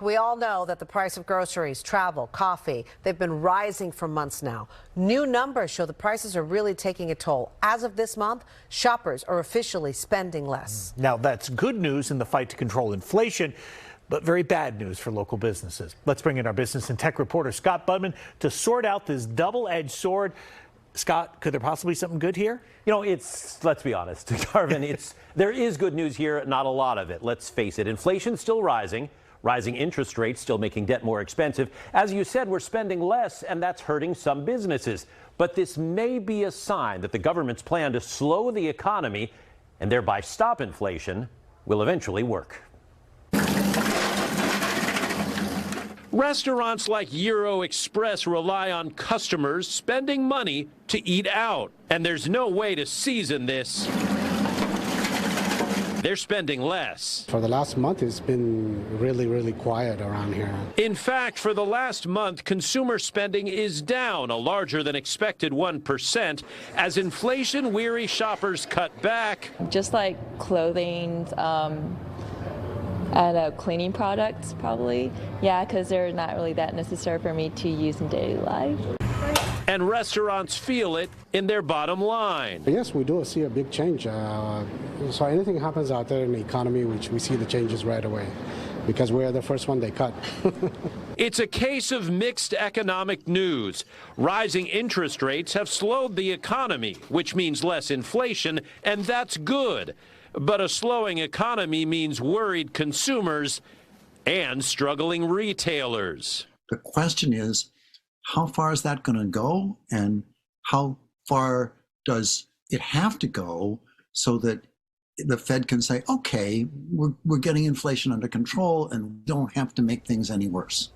We all know that the price of groceries, travel, coffee, they've been rising for months now. New numbers show the prices are really taking a toll. As of this month, shoppers are officially spending less. Now, that's good news in the fight to control inflation, but very bad news for local businesses. Let's bring in our business and tech reporter, Scott Budman, to sort out this double-edged sword. Scott, could there possibly be something good here? You know, let's be honest, Garvin, there is good news here, not a lot of it. Let's face it, inflation's still rising. Rising interest rates still making debt more expensive. As you said, we're spending less, and that's hurting some businesses. But this may be a sign that the government's plan to slow the economy and thereby stop inflation will eventually work. Restaurants like Euro Express rely on customers spending money to eat out. And there's no way to season this. They're spending less. For the last month, it's been really quiet around here. In fact, for the last month, consumer spending is down a larger than expected 1% as inflation-weary shoppers cut back. Just like clothing and cleaning products, probably. Yeah, because they're not really that necessary for me to use in daily life. And restaurants feel it in their bottom line. Yes, we do see a big change. So anything happens out there in the economy, which we see the changes right away, because we're the first one they cut. It's a case of mixed economic news. Rising interest rates have slowed the economy, which means less inflation, and that's good. But a slowing economy means worried consumers and struggling retailers. The question is, how far is that going to go, and how far does it have to go so that the Fed can say, okay, we're getting inflation under control and don't have to make things any worse?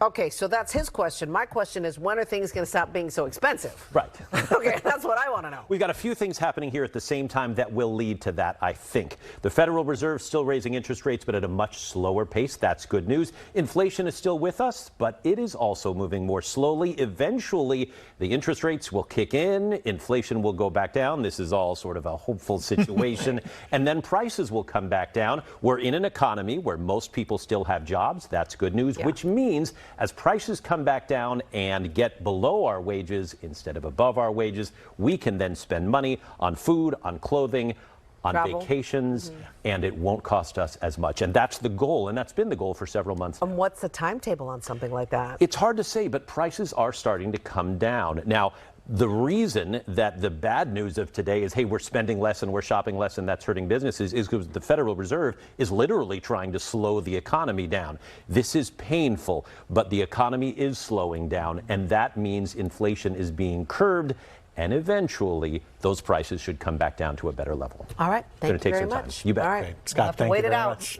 Okay, so that's his question. My question is, when are things going to stop being so expensive? Right. Okay, that's what I want to know. We've got a few things happening here at the same time that will lead to that, I think. The Federal Reserve still raising interest rates, but at a much slower pace. That's good news. Inflation is still with us, but it is also moving more slowly. Eventually, the interest rates will kick in. Inflation will go back down. This is all sort of a hopeful situation. And then prices will come back down. We're in an economy where most people still have jobs. That's good news, which means as prices come back down and get below our wages instead of above our wages, we can then spend money on food, on clothing, on travel, vacations, and it won't cost us as much. And that's the goal, and that's been the goal for several months. And what's the timetable on something like that? It's hard to say, but prices are starting to come down. Now, the reason that the bad news of today is, hey, we're spending less and we're shopping less and that's hurting businesses is because the Federal Reserve is literally trying to slow the economy down. This is painful, but the economy is slowing down, and that means inflation is being curbed, and eventually those prices should come back down to a better level. All right, thank you very much. You bet. All right, Scott, we'll have to thank wait you it very out. much.